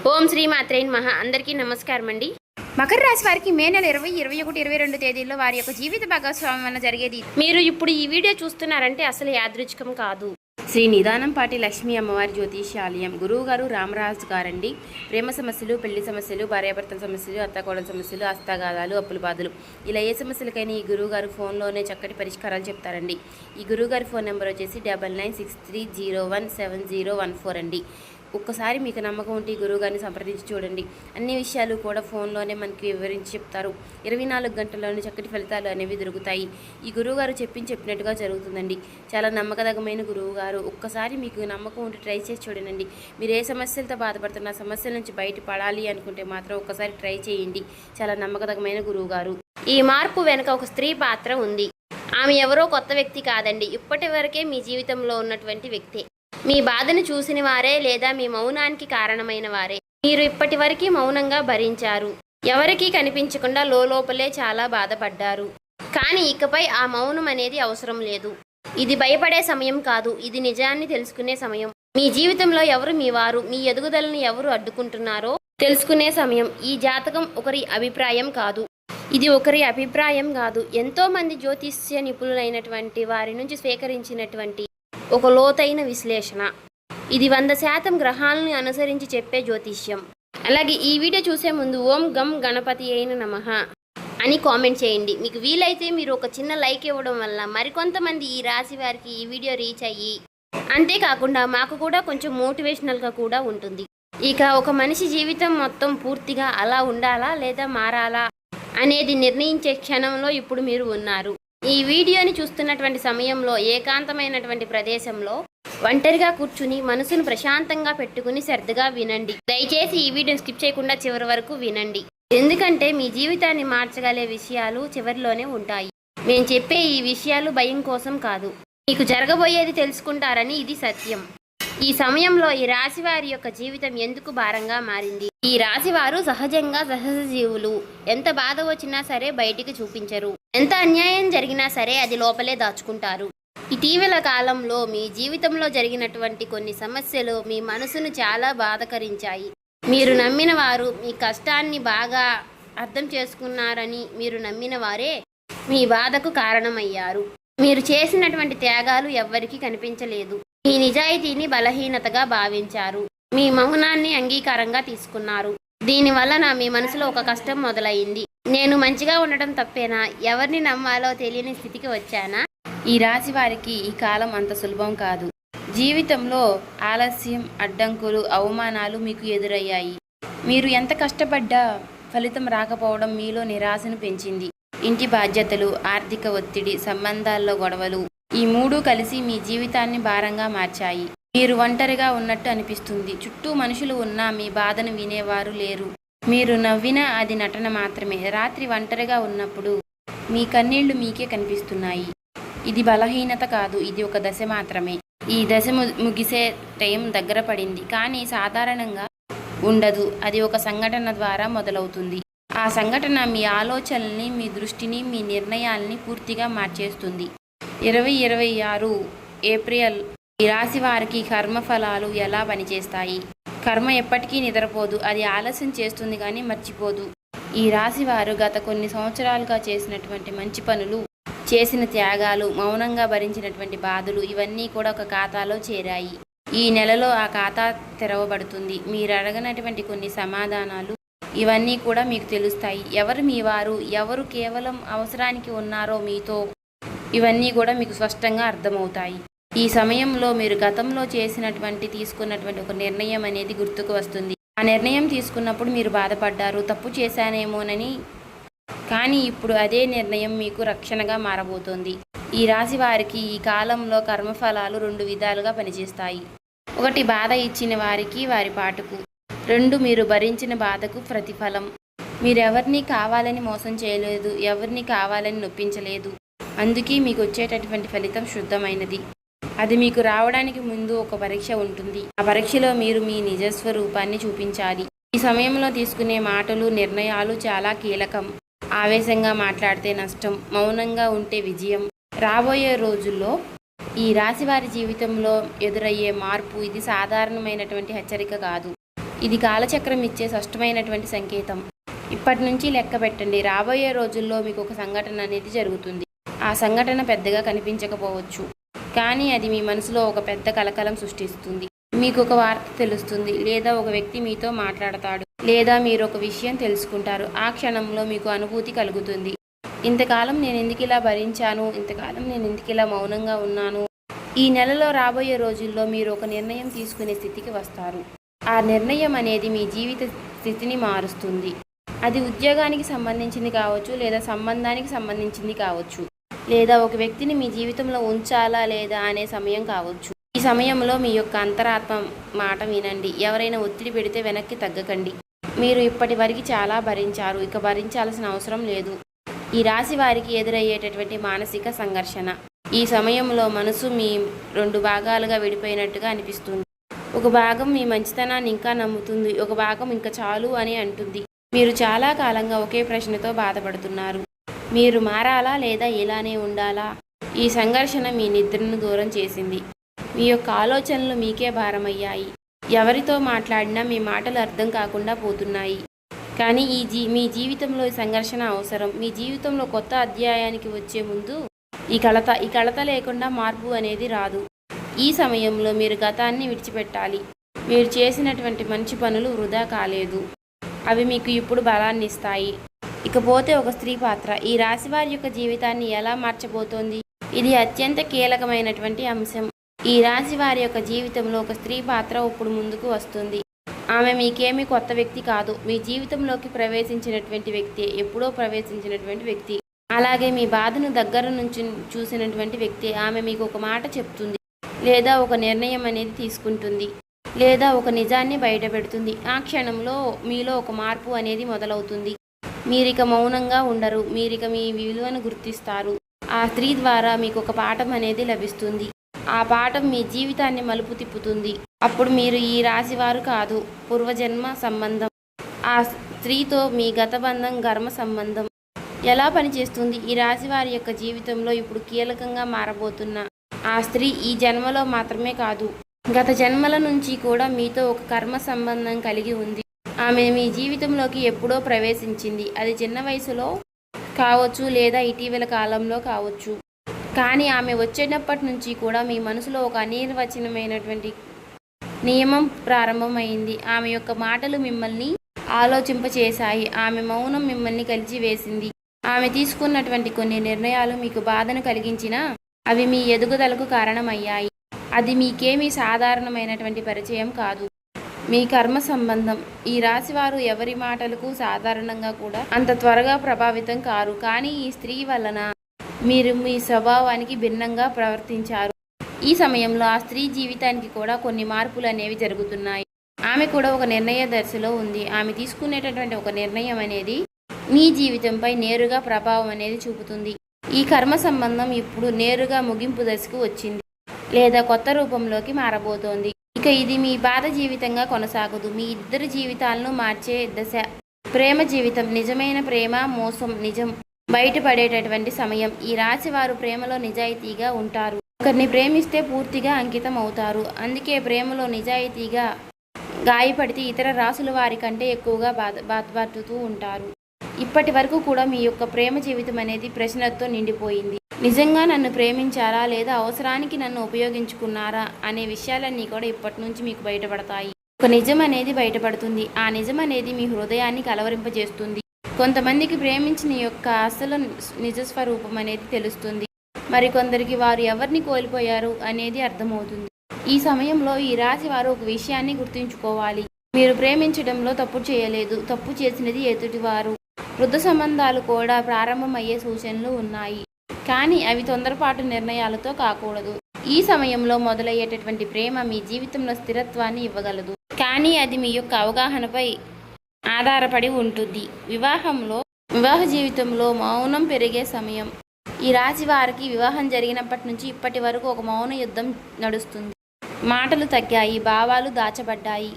ఓం శ్రీ మాత్రే నమః. అందరికీ నమస్కారం అండి. మకర రాశి వారికి మే నెల 20, 21, 22 తేదీల్లో వారి యొక్క జీవిత భాగస్వామ్యం వల్ల జరిగేది. మీరు ఇప్పుడు ఈ వీడియో చూస్తున్నారంటే అసలు యాదృచ్ఛికం కాదు. శ్రీ నిదానంపాటి లక్ష్మీ అమ్మవారి జ్యోతిష్యాలయం గురువు గారు రామరాజు గారండి. ప్రేమ సమస్యలు, పెళ్లి సమస్యలు, భార్యాభర్తల సమస్యలు, అత్తకోడల సమస్యలు, హస్తగాదాలు, అప్పుల బాధలు, ఇలా ఏ సమస్యలకైనా ఈ గురువు గారు ఫోన్లోనే చక్కటి పరిష్కారాలు చెప్తారండి. ఈ గురువు గారి ఫోన్ నెంబర్ వచ్చేసి 9963017014 అండి. ఒక్కసారి మీకు నమ్మకం ఉంటే ఈ గురువుగారిని సంప్రదించి చూడండి. అన్ని విషయాలు కూడా ఫోన్లోనే మనకి వివరించి చెప్తారు. 24 గంటల్లోనే చక్కటి ఫలితాలు అనేవి దొరుకుతాయి. ఈ గురువుగారు చెప్పినట్టుగా జరుగుతుందండి. చాలా నమ్మకదగమైన గురువుగారు. ఒక్కసారి మీకు నమ్మకం ఉంటే ట్రై చేసి చూడండి. మీరు ఏ సమస్యలతో బాధపడుతున్న సమస్యల నుంచి బయటపడాలి అనుకుంటే మాత్రం ఒక్కసారి ట్రై చేయండి. చాలా నమ్మకదగమైన గురువుగారు. ఈ మార్పు వెనుక ఒక స్త్రీ పాత్ర ఉంది. ఆమె ఎవరో కొత్త వ్యక్తి కాదండి. ఇప్పటి వరకే మీ జీవితంలో ఉన్నటువంటి వ్యక్తే. మీ బాధను చూసిన వారే లేదా మీ మౌనానికి కారణమైన వారే. మీరు ఇప్పటి వరకు మౌనంగా భరించారు. ఎవరికీ కనిపించకుండా లోపలే చాలా బాధపడ్డారు. కానీ ఇకపై ఆ మౌనం అనేది అవసరం లేదు. ఇది భయపడే సమయం కాదు. ఇది నిజాన్ని తెలుసుకునే సమయం. మీ జీవితంలో ఎవరు మీ వారు, మీ ఎదుగుదలను ఎవరు అడ్డుకుంటున్నారో తెలుసుకునే సమయం. ఈ జాతకం ఒకరి అభిప్రాయం కాదు. ఇది ఒకరి అభిప్రాయం కాదు. ఎంతోమంది జ్యోతిష్య నిపుణులైనటువంటి వారి నుంచి స్వీకరించినటువంటి ఒక లోతైన విశ్లేషణ. ఇది 100% గ్రహాలను అనుసరించి చెప్పే జ్యోతిష్యం. అలాగే ఈ వీడియో చూసే ముందు ఓం గం గణపతి అయిన నమః అని కామెంట్ చేయండి. మీకు వీలైతే మీరు ఒక చిన్న లైక్ ఇవ్వడం వల్ల మరికొంతమంది ఈ రాశి వారికి ఈ వీడియో రీచ్ అయ్యి, అంతేకాకుండా మాకు కూడా కొంచెం మోటివేషనల్గా కూడా ఉంటుంది. ఇక ఒక మనిషి జీవితం మొత్తం పూర్తిగా అలా ఉండాలా లేదా మారాలా అనేది నిర్ణయించే క్షణంలో ఇప్పుడు మీరు ఉన్నారు. ఈ వీడియోని చూస్తున్నటువంటి సమయంలో ఏకాంతమైనటువంటి ప్రదేశంలో ఒంటరిగా కూర్చుని మనసును ప్రశాంతంగా పెట్టుకుని శ్రద్ధగా వినండి. దయచేసి ఈ వీడియోని స్కిప్ చేయకుండా చివరి వరకు వినండి. ఎందుకంటే మీ జీవితాన్ని మార్చగలే విషయాలు చివరిలోనే ఉంటాయి. మేము చెప్పే ఈ విషయాలు భయం కోసం కాదు, మీకు జరగబోయేది తెలుసుకుంటారని. ఇది సత్యం. ఈ సమయంలో ఈ రాశి వారి యొక్క జీవితం ఎందుకు భారంగా మారింది? ఈ రాశి వారు సహజంగా సహజ జీవులు. ఎంత బాధ వచ్చినా సరే బయటికి చూపించరు. ఎంత అన్యాయం జరిగినా సరే అది లోపలే దాచుకుంటారు. ఇటీవల కాలంలో మీ జీవితంలో జరిగినటువంటి కొన్ని సమస్యలు మీ మనసును చాలా బాధకరించాయి. మీరు నమ్మిన వారు మీ కష్టాన్ని బాగా అర్థం చేసుకున్నారని మీరు నమ్మిన వారే మీ బాధకు కారణమయ్యారు. మీరు చేసినటువంటి త్యాగాలు ఎవ్వరికీ కనిపించలేదు. మీ నిజాయితీని బలహీనతగా భావించారు. మీ మౌనాన్ని అంగీకారంగా తీసుకున్నారు. దీని వలన మీ మనసులో ఒక కష్టం మొదలైంది. నేను మంచిగా ఉండటం తప్పేనా? ఎవరిని నమ్మాలో తెలియని స్థితికి వచ్చానా? ఈ రాశి వారికి ఈ కాలం అంత సులభం కాదు. జీవితంలో ఆలస్యం, అడ్డంకులు, అవమానాలు మీకు ఎదురయ్యాయి. మీరు ఎంత కష్టపడ్డా ఫలితం రాకపోవడం మీలో నిరాశను పెంచింది. ఇంటి బాధ్యతలు, ఆర్థిక ఒత్తిడి, సంబంధాల్లో గొడవలు, ఈ మూడు కలిసి మీ జీవితాన్ని భారంగా మార్చాయి. మీరు ఒంటరిగా ఉన్నట్టు అనిపిస్తుంది. చుట్టూ మనుషులు ఉన్నా మీ బాధను వినేవారు లేరు. మీరు నవ్వినా అది నటన మాత్రమే. రాత్రి ఒంటరిగా ఉన్నప్పుడు మీ కన్నీళ్లు మీకే కనిపిస్తున్నాయి. ఇది బలహీనత కాదు, ఇది ఒక దశ మాత్రమే. ఈ దశ ముగిసే టైం దగ్గర పడింది. కానీ సాధారణంగా ఉండదు. అది ఒక సంఘటన ద్వారా మొదలవుతుంది. ఆ సంఘటన మీ ఆలోచనల్ని, మీ దృష్టిని, మీ నిర్ణయాల్ని పూర్తిగా మార్చేస్తుంది. 2026 ఏప్రిల్ ఈ రాశి వారికి కర్మఫలాలు ఎలా పనిచేస్తాయి? కర్మ ఎప్పటికీ నిద్రపోదు. అది ఆలస్యం చేస్తుంది కానీ మర్చిపోదు. ఈ రాశి వారు గత కొన్ని సంవత్సరాలుగా చేసినటువంటి మంచి పనులు, చేసిన త్యాగాలు, మౌనంగా భరించినటువంటి బాధలు, ఇవన్నీ కూడా ఒక ఖాతాలో చేరాయి. ఈ నెలలో ఆ ఖాతా తెరవబడుతుంది. మీరు అడగనటువంటి కొన్ని సమాధానాలు ఇవన్నీ కూడా మీకు తెలుస్తాయి. ఎవరు మీ వారు, ఎవరు కేవలం అవసరానికి ఉన్నారో మీతో, ఇవన్నీ కూడా మీకు స్పష్టంగా అర్థమవుతాయి. ఈ సమయంలో మీరు గతంలో తీసుకున్నటువంటి ఒక నిర్ణయం అనేది గుర్తుకు వస్తుంది. ఆ నిర్ణయం తీసుకున్నప్పుడు మీరు బాధపడ్డారు, తప్పు చేశానేమోనని. కానీ ఇప్పుడు అదే నిర్ణయం మీకు రక్షణగా మారబోతోంది. ఈ రాశి వారికి ఈ కాలంలో కర్మఫలాలు 2 విధాలుగా పనిచేస్తాయి. 1 బాధ ఇచ్చిన వారికి వారి పాటుకు, 2 మీరు భరించిన బాధకు ప్రతిఫలం. మీరెవరిని కావాలని మోసం చేయలేదు, ఎవరిని కావాలని నొప్పించలేదు. అందుకే మీకు వచ్చేటటువంటి ఫలితం శుద్ధమైనది. అది మీకు రావడానికి ముందు ఒక పరీక్ష ఉంటుంది. ఆ పరీక్షలో మీరు మీ నిజస్వరూపాన్ని చూపించాలి. ఈ సమయంలో తీసుకునే మాటలు, నిర్ణయాలు చాలా కీలకం. ఆవేశంగా మాట్లాడితే నష్టం, మౌనంగా ఉంటే విజయం. రాబోయే రోజుల్లో ఈ రాశి వారి జీవితంలో ఎదురయ్యే మార్పు ఇది సాధారణమైనటువంటి హెచ్చరిక కాదు. ఇది కాలచక్రం ఇచ్చే స్పష్టమైనటువంటి సంకేతం. ఇప్పటి నుంచి లెక్క పెట్టండి. రాబోయే రోజుల్లో మీకు ఒక సంఘటన అనేది జరుగుతుంది. ఆ సంఘటన పెద్దగా కనిపించకపోవచ్చు, కానీ అది మీ మనసులో ఒక పెద్ద కలకలం సృష్టిస్తుంది. మీకు ఒక వార్త తెలుస్తుంది, లేదా ఒక వ్యక్తి మీతో మాట్లాడతాడు, లేదా మీరు ఒక విషయం తెలుసుకుంటారు. ఆ క్షణంలో మీకు అనుభూతి కలుగుతుంది. ఇంతకాలం నేను ఎందుకు ఇలా భరించాను, ఇంతకాలం నేను ఎందుకు ఇలా మౌనంగా ఉన్నాను. ఈ నెలలో రాబోయే రోజుల్లో మీరు ఒక నిర్ణయం తీసుకునే స్థితికి వస్తారు. ఆ నిర్ణయం అనేది మీ జీవిత స్థితిని మారుస్తుంది. అది ఉద్యోగానికి సంబంధించింది కావచ్చు, లేదా సంబంధానికి సంబంధించింది కావచ్చు, లేదా ఒక వ్యక్తిని మీ జీవితంలో ఉంచాలా లేదా అనే సమయం కావచ్చు. ఈ సమయంలో మీ యొక్క అంతరాత్మ మాట వినండి. ఎవరైనా ఒత్తిడి పెడితే వెనక్కి తగ్గకండి. మీరు ఇప్పటి వరకు చాలా భరించారు, ఇక భరించాల్సిన అవసరం లేదు. ఈ రాశి వారికి ఎదురయ్యేటటువంటి మానసిక సంఘర్షణ. ఈ సమయంలో మనసు మీ 2 భాగాలుగా విడిపోయినట్టుగా అనిపిస్తుంది. ఒక భాగం మీ మంచితనాన్ని ఇంకా నమ్ముతుంది, ఒక భాగం ఇంకా చాలు అని అంటుంది. మీరు చాలా కాలంగా ఒకే ప్రశ్నతో బాధపడుతున్నారు. మీరు మారాలా లేదా ఇలానే ఉండాలా? ఈ సంఘర్షణ మీ నిద్రను దూరం చేసింది. మీ యొక్క ఆలోచనలు మీకే భారమయ్యాయి. ఎవరితో మాట్లాడినా మీ మాటలు అర్థం కాకుండా పోతున్నాయి. కానీ మీ జీవితంలో ఈ సంఘర్షణ అవసరం. మీ జీవితంలో కొత్త అధ్యాయానికి వచ్చే ముందు ఈ కలత లేకుండా మార్పు అనేది రాదు. ఈ సమయంలో మీరు గతాన్ని విడిచిపెట్టాలి. మీరు చేసినటువంటి మంచి పనులు వృధా కాలేదు. అవి మీకు ఇప్పుడు బలాన్ని ఇస్తాయి. ఇకపోతే ఒక స్త్రీ పాత్ర ఈ రాశి వారి యొక్క జీవితాన్ని ఎలా మార్చబోతోంది? ఇది అత్యంత కీలకమైనటువంటి అంశం. ఈ రాశి వారి యొక్క జీవితంలో ఒక స్త్రీ పాత్ర ఇప్పుడు ముందుకు వస్తుంది. ఆమె మీకేమీ కొత్త వ్యక్తి కాదు. మీ జీవితంలోకి ప్రవేశించినటువంటి వ్యక్తి, ఎప్పుడో ప్రవేశించినటువంటి వ్యక్తి. అలాగే మీ బాధను దగ్గర నుంచి చూసినటువంటి వ్యక్తి. ఆమె మీకు ఒక మాట చెప్తుంది, లేదా ఒక నిర్ణయం అనేది తీసుకుంటుంది, లేదా ఒక నిజాన్ని బయటపెడుతుంది. ఆ క్షణంలో మీలో ఒక మార్పు అనేది మొదలవుతుంది. మీరిక మౌనంగా ఉండరు. మీరిక మీ విలువను గుర్తిస్తారు. ఆ స్త్రీ ద్వారా మీకు ఒక పాఠం అనేది లభిస్తుంది. ఆ పాఠం మీ జీవితాన్ని మలుపు తిప్పుతుంది. అప్పుడు మీరు ఈ రాశివారు కాదు, పూర్వజన్మ సంబంధం. ఆ స్త్రీతో మీ గత బంధం, కర్మ సంబంధం ఎలా పనిచేస్తుంది? ఈ రాశి వారి యొక్క జీవితంలో ఇప్పుడు కీలకంగా మారబోతున్న ఆ స్త్రీ ఈ జన్మలో మాత్రమే కాదు, గత జన్మల నుంచి కూడా మీతో ఒక కర్మ సంబంధం కలిగి ఉంది. ఆమె మీ జీవితంలోకి ఎప్పుడో ప్రవేశించింది. అది చిన్న వయసులో కావచ్చు, లేదా ఇటీవల కాలంలో కావచ్చు. కానీ ఆమె వచ్చేటప్పటి నుంచి కూడా మీ మనసులో ఒక అనిర్వచనమైనటువంటి నియమం ప్రారంభమైంది. ఆమె యొక్క మాటలు మిమ్మల్ని ఆలోచింపచేశాయి. ఆమె మౌనం మిమ్మల్ని కలిచివేసింది. ఆమె తీసుకున్నటువంటి కొన్ని నిర్ణయాలు మీకు బాధను కలిగించినా అవి మీ ఎదుగుదలకు కారణమయ్యాయి. అది మీకేమీ సాధారణమైనటువంటి పరిచయం కాదు, మీ కర్మ సంబంధం. ఈ రాశివారు ఎవరి మాటలకు సాధారణంగా కూడా అంత త్వరగా ప్రభావితం కారు. కానీ ఈ స్త్రీ వలన మీరు మీ స్వభావానికి భిన్నంగా ప్రవర్తించారు. ఈ సమయంలో ఆ స్త్రీ జీవితానికి కూడా కొన్ని మార్పులు అనేవి జరుగుతున్నాయి. ఆమె కూడా ఒక నిర్ణయ దశలో ఉంది. ఆమె తీసుకునేటటువంటి ఒక నిర్ణయం అనేది మీ జీవితంపై నేరుగా ప్రభావం అనేది చూపుతుంది. ఈ కర్మ సంబంధం ఇప్పుడు నేరుగా ముగింపు దశకు వచ్చింది, లేదా కొత్త రూపంలోకి మారబోతోంది. ఇక ఇది మీ బాధ జీవితంగా కొనసాగదు, మీ ఇద్దరి జీవితాలను మార్చే దశ. ప్రేమ జీవితం, నిజమైన ప్రేమ, మోసం, నిజం బయటపడేటటువంటి సమయం. ఈ రాశి వారు ప్రేమలో నిజాయితీగా ఉంటారు. ఒకరిని ప్రేమిస్తే పూర్తిగా అంకితం అవుతారు. అందుకే ప్రేమలో నిజాయితీగా గాయపడితే ఇతర రాశుల వారి కంటే ఎక్కువగా బాధపడుతూ ఉంటారు. ఇప్పటి వరకు కూడా మీ యొక్క ప్రేమ జీవితం అనేది ప్రశ్నలతో నిండిపోయింది. నిజంగా నన్ను ప్రేమించారా, లేదా అవసరానికి నన్ను ఉపయోగించుకున్నారా అనే విషయాలన్నీ కూడా ఇప్పటి నుంచి మీకు బయటపడతాయి. ఒక నిజం అనేది బయటపడుతుంది. ఆ నిజం అనేది మీ హృదయాన్ని కలవరింపజేస్తుంది. కొంతమందికి ప్రేమించిన యొక్క అసలు నిజస్వరూపం అనేది తెలుస్తుంది. మరికొందరికి వారు ఎవరిని కోల్పోయారు అనేది అర్థమవుతుంది. ఈ సమయంలో ఈ రాశి వారు ఒక విషయాన్ని గుర్తుంచుకోవాలి. మీరు ప్రేమించడంలో తప్పు చేయలేదు, తప్పు చేసినది ఎదుటివారు. వృద్ధ సంబంధాలు కూడా ప్రారంభమయ్యే సూచనలు ఉన్నాయి, కానీ అవి తొందరపాటు నిర్ణయాలతో కాకూడదు. ఈ సమయంలో మొదలయ్యేటటువంటి ప్రేమ మీ జీవితంలో స్థిరత్వాన్ని ఇవ్వగలదు, కానీ అది మీ యొక్క అవగాహనపై ఆధారపడి ఉంటుంది. వివాహ జీవితంలో మౌనం పెరిగే సమయం. ఈ రాశి వారికి వివాహం జరిగినప్పటి నుంచి ఇప్పటి వరకు ఒక మౌన యుద్ధం నడుస్తుంది. మాటలు తగ్గాయి, భావాలు దాచబడ్డాయి,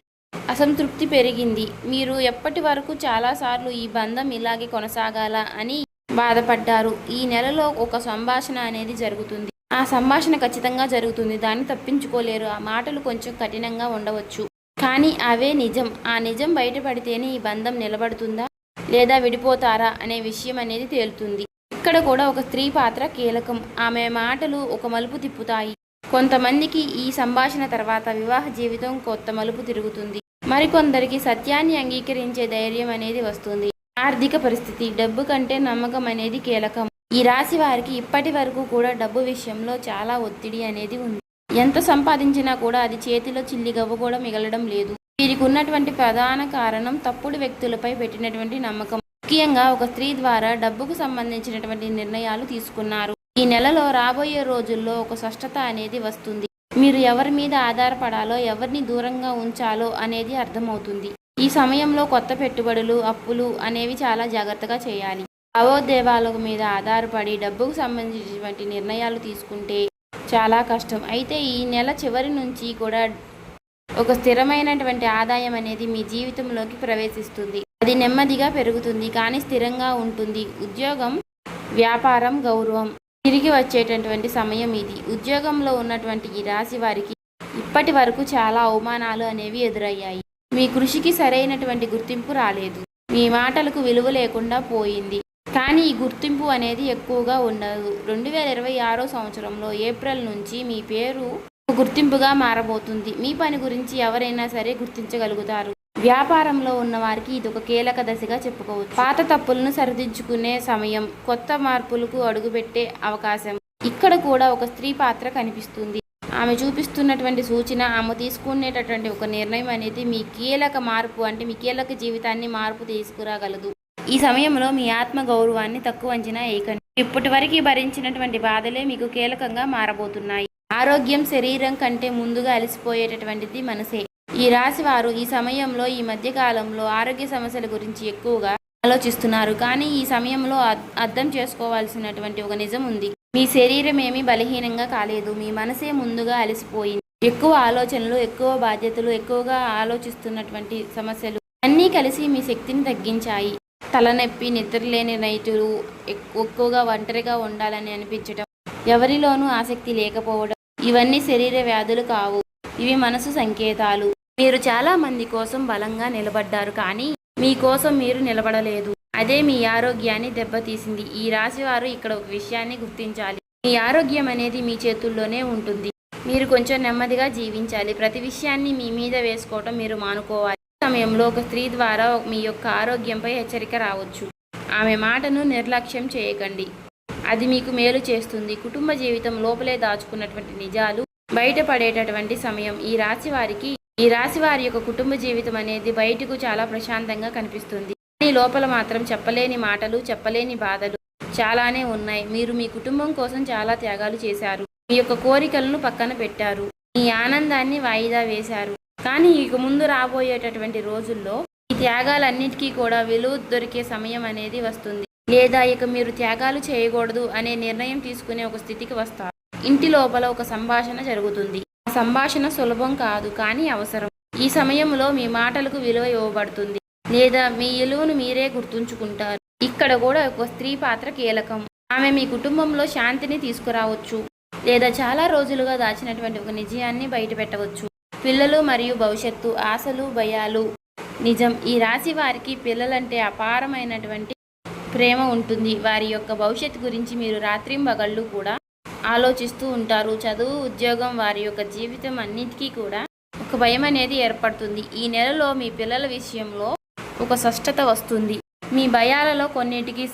అసంతృప్తి పెరిగింది. మీరు ఎప్పటి వరకు చాలాసార్లు ఈ బంధం ఇలాగే కొనసాగాలా అని బాధపడ్డారు. ఈ నెలలో ఒక సంభాషణ అనేది జరుగుతుంది. ఆ సంభాషణ ఖచ్చితంగా జరుగుతుంది, దాన్ని తప్పించుకోలేరు. ఆ మాటలు కొంచెం కఠినంగా ఉండవచ్చు, కానీ అవే నిజం. ఆ నిజం బయటపడితేనే ఈ బంధం నిలబడుతుందా లేదా విడిపోతారా అనే విషయం అనేది తేలుతుంది. ఇక్కడ కూడా ఒక స్త్రీ పాత్ర కీలకం. ఆమె మాటలు ఒక మలుపు తిప్పుతాయి. కొంతమందికి ఈ సంభాషణ తర్వాత వివాహ జీవితం కొత్త మలుపు తిరుగుతుంది. మరికొందరికి సత్యాన్ని అంగీకరించే ధైర్యం అనేది వస్తుంది. ఆర్థిక పరిస్థితి, డబ్బు కంటే నమ్మకం అనేది కీలకం. ఈ రాశి వారికి ఇప్పటి వరకు కూడా డబ్బు విషయంలో చాలా ఒత్తిడి అనేది ఉంది. ఎంత సంపాదించినా కూడా అది చేతిలో చిల్లిగవ్వ కూడా మిగలడం లేదు. వీరికి ఉన్నటువంటి ప్రధాన కారణం తప్పుడు వ్యక్తులపై పెట్టినటువంటి నమ్మకం. ముఖ్యంగా ఒక స్త్రీ ద్వారా డబ్బుకు సంబంధించినటువంటి నిర్ణయాలు తీసుకున్నారు. ఈ నెలలో రాబోయే రోజుల్లో ఒక స్పష్టత అనేది వస్తుంది. మీరు ఎవరి మీద ఆధారపడాలో, ఎవరిని దూరంగా ఉంచాలో అనేది అర్థమవుతుంది. ఈ సమయంలో కొత్త పెట్టుబడులు, అప్పులు అనేవి చాలా జాగ్రత్తగా చేయాలి. భావోద్వేగాల మీద ఆధారపడి డబ్బుకు సంబంధించినటువంటి నిర్ణయాలు తీసుకుంటే చాలా కష్టం. అయితే ఈ నెల చివరి నుంచి కూడా ఒక స్థిరమైనటువంటి ఆదాయం అనేది మీ జీవితంలోకి ప్రవేశిస్తుంది. అది నెమ్మదిగా పెరుగుతుంది, కానీ స్థిరంగా ఉంటుంది. ఉద్యోగం, వ్యాపారం, గౌరవం తిరిగి వచ్చేటటువంటి సమయం ఇది. ఉద్యోగంలో ఉన్నటువంటి ఈ రాశి వారికి ఇప్పటి వరకు చాలా అవమానాలు అనేవి ఎదురయ్యాయి. మీ కృషికి సరైనటువంటి గుర్తింపు రాలేదు. మీ మాటలకు విలువ లేకుండా పోయింది. కానీ ఈ గుర్తింపు అనేది ఎక్కువగా ఉండదు. 2026 సంవత్సరంలో ఏప్రిల్ నుంచి మీ పేరు గుర్తింపుగా మారబోతుంది. మీ పని గురించి ఎవరైనా సరే గుర్తించగలుగుతారు. వ్యాపారంలో ఉన్న వారికి ఇది ఒక కీలక దశగా చెప్పుకోవచ్చు. పాత తప్పులను సరిదిద్దుకునే సమయం, కొత్త మార్పులకు అడుగుపెట్టే అవకాశం. ఇక్కడ కూడా ఒక స్త్రీ పాత్ర కనిపిస్తుంది. ఆమె చూపిస్తున్నటువంటి సూచన, ఆమె తీసుకునేటటువంటి ఒక నిర్ణయం అనేది మీ కీలక మార్పు, అంటే మీ కీలక జీవితాన్ని మార్పు తీసుకురాగలదు. ఈ సమయంలో మీ ఆత్మ గౌరవాన్ని తక్కువ అంచనా వేయకండి. ఇప్పటి వరకు భరించినటువంటి బాధలే మీకు కీలకంగా మారబోతున్నాయి. ఆరోగ్యం శరీరం కంటే ముందుగా అలసిపోయేటటువంటిది మనసే. ఈ రాశి వారు ఈ సమయంలో, ఈ మధ్య కాలంలో ఆరోగ్య సమస్యల గురించి ఎక్కువగా ఆలోచిస్తున్నారు. కానీ ఈ సమయంలో అర్థం చేసుకోవాల్సినటువంటి ఒక నిజం ఉంది. మీ శరీరం ఏమీ బలహీనంగా కాలేదు. మీ మనసే ముందుగా అలసిపోయింది. ఎక్కువ ఆలోచనలు, ఎక్కువ బాధ్యతలు, ఎక్కువగా ఆలోచిస్తున్నటువంటి సమస్యలు అన్నీ కలిసి మీ శక్తిని తగ్గించాయి. తలనొప్పి, నిద్రలేని నైటులు, ఎక్కువగా ఒంటరిగా ఉండాలని అనిపించడం, ఎవరిలోనూ ఆసక్తి లేకపోవడం, ఇవన్నీ శరీర వ్యాధులు కావు. ఇవి మనసు సంకేతాలు. మీరు చాలా మంది కోసం బలంగా నిలబడ్డారు, కానీ మీకోసం మీరు నిలబడలేదు. అదే మీ ఆరోగ్యాన్ని దెబ్బతీసింది. ఈ రాశి వారు ఇక్కడ ఒక విషయాన్ని గుర్తించాలి. మీ ఆరోగ్యం అనేది మీ చేతుల్లోనే ఉంటుంది. మీరు కొంచెం నెమ్మదిగా జీవించాలి. ప్రతి విషయాన్ని మీ మీద వేసుకోవటం మీరు మానుకోవాలి. సమయంలో ఒక స్త్రీ ద్వారా మీ యొక్క ఆరోగ్యంపై హెచ్చరిక రావచ్చు. ఆమె మాటను నిర్లక్ష్యం చేయకండి. అది మీకు మేలు చేస్తుంది. కుటుంబ జీవితం లోపలే దాచుకున్నటువంటి నిజాలు బయటపడేటటువంటి సమయం. ఈ రాశి వారి యొక్క కుటుంబ జీవితం అనేది బయటకు చాలా ప్రశాంతంగా కనిపిస్తుంది. కానీ లోపల మాత్రం చెప్పలేని మాటలు, చెప్పలేని బాధలు చాలానే ఉన్నాయి. మీరు మీ కుటుంబం కోసం చాలా త్యాగాలు చేశారు. మీ యొక్క కోరికలను పక్కన పెట్టారు. మీ ఆనందాన్ని వాయిదా వేశారు. కానీ ఇక ముందు రాబోయేటటువంటి రోజుల్లో ఈ త్యాగాలన్నిటికీ కూడా విలువ దొరికే సమయం అనేది వస్తుంది. లేదా ఇక మీరు త్యాగాలు చేయకూడదు అనే నిర్ణయం తీసుకునే ఒక స్థితికి వస్తారు. ఇంటి లోపల ఒక సంభాషణ జరుగుతుంది. ఆ సంభాషణ సులభం కాదు, కానీ అవసరం. ఈ సమయంలో మీ మాటలకు విలువ ఇవ్వబడుతుంది, లేదా మీ విలువను మీరే గుర్తుంచుకుంటారు. ఇక్కడ కూడా ఒక స్త్రీ పాత్ర కీలకం. ఆమె మీ కుటుంబంలో శాంతిని తీసుకురావచ్చు, లేదా చాలా రోజులుగా దాచినటువంటి ఒక నిజాన్ని బయట పెట్టవచ్చు. పిల్లలు మరియు భవిష్యత్తు, ఆశలు, భయాలు నిజం. ఈ రాశి వారికి పిల్లలంటే అపారమైనటువంటి ప్రేమ ఉంటుంది. వారి యొక్క భవిష్యత్తు గురించి మీరు రాత్రింబగళ్ళు కూడా ఆలోచిస్తూ ఉంటారు. చదువు, ఉద్యోగం, వారి యొక్క జీవితం అన్నిటికీ కూడా ఒక భయం అనేది ఏర్పడుతుంది. ఈ నెలలో మీ పిల్లల విషయంలో ఒక స్పష్టత వస్తుంది. మీ భయాలలో కొన్నిటికి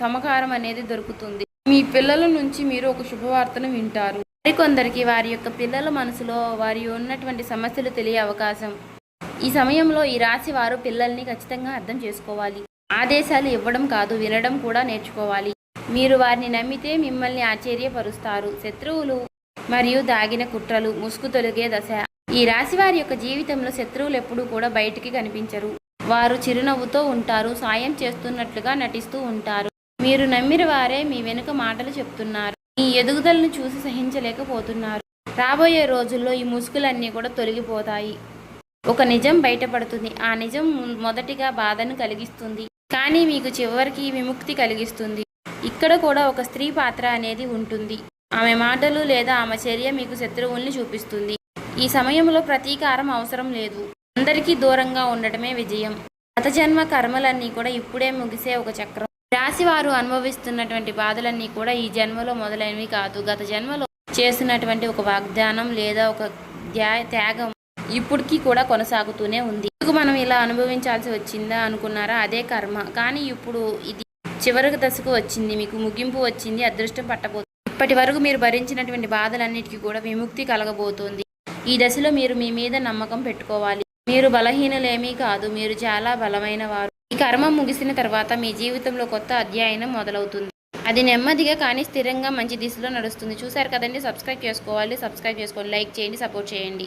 సమాచారం అనేది దొరుకుతుంది. మీ పిల్లల నుంచి మీరు ఒక శుభవార్తను వింటారు. మరికొందరికి వారి యొక్క పిల్లల మనసులో వారి ఉన్నటువంటి సమస్యలు తెలియ అవకాశం. ఈ సమయంలో ఈ రాశి వారు పిల్లల్ని ఖచ్చితంగా అర్థం చేసుకోవాలి. ఆదేశాలు ఇవ్వడం కాదు, వినడం కూడా నేర్చుకోవాలి. మీరు వారిని నమ్మితే మిమ్మల్ని ఆశ్చర్యపరుస్తారు. శత్రువులు మరియు దాగిన కుట్రలు ముసుగు తొలగే దశ. ఈ రాశి వారి యొక్క జీవితంలో శత్రువులు ఎప్పుడూ కూడా బయటికి కనిపించరు. వారు చిరునవ్వుతో ఉంటారు, సాయం చేస్తున్నట్లుగా నటిస్తూ ఉంటారు. మీరు నమ్మిన వారే మీ వెనుక మాటలు చెప్తున్నారు. మీ ఎదుగుదలను చూసి సహించలేకపోతున్నారు. రాబోయే రోజుల్లో ఈ ముసుగులన్నీ కూడా తొలగిపోతాయి. ఒక నిజం బయటపడుతుంది. ఆ నిజం మొదటిగా బాధను కలిగిస్తుంది, కానీ మీకు చివరికి విముక్తి కలిగిస్తుంది. ఇక్కడ కూడా ఒక స్త్రీ పాత్ర అనేది ఉంటుంది. ఆమె మాటలు లేదా ఆమె చర్య మీకు శత్రువుల్ని చూపిస్తుంది. ఈ సమయంలో ప్రతీకారం అవసరం లేదు. అందరికీ దూరంగా ఉండటమే విజయం. గత జన్మ కర్మలన్నీ కూడా ఇప్పుడే ముగిసే ఒక చక్రం. రాశి వారు అనుభవిస్తున్నటువంటి బాధలన్నీ కూడా ఈ జన్మలో మొదలైనవి కాదు. గత జన్మలో చేసినటువంటి ఒక వాగ్దానం లేదా ఒక త్యాగం ఇప్పటికీ కూడా కొనసాగుతూనే ఉంది. ఎందుకు మనం ఇలా అనుభవించాల్సి వచ్చిందా అనుకున్నారా? అదే కర్మ. కానీ ఇప్పుడు ఇది చివరి దశకు వచ్చింది, మీకు ముగింపు వచ్చింది, అదృష్టం పట్టబోతుంది. ఇప్పటి వరకు మీరు భరించినటువంటి బాధలన్నిటికీ కూడా విముక్తి కలగబోతోంది. ఈ దశలో మీరు మీ మీద నమ్మకం పెట్టుకోవాలి. మీరు బలహీనలేమీ కాదు, మీరు చాలా బలమైన వారు. ఈ కర్మ ముగిసిన తర్వాత మీ జీవితంలో కొత్త అధ్యాయం మొదలవుతుంది. అది నెమ్మదిగా కానీ స్థిరంగా మంచి దిశలో నడుస్తుంది. చూశారు కదండి, సబ్స్క్రైబ్ చేసుకోండి, లైక్ చేయండి, సపోర్ట్ చేయండి.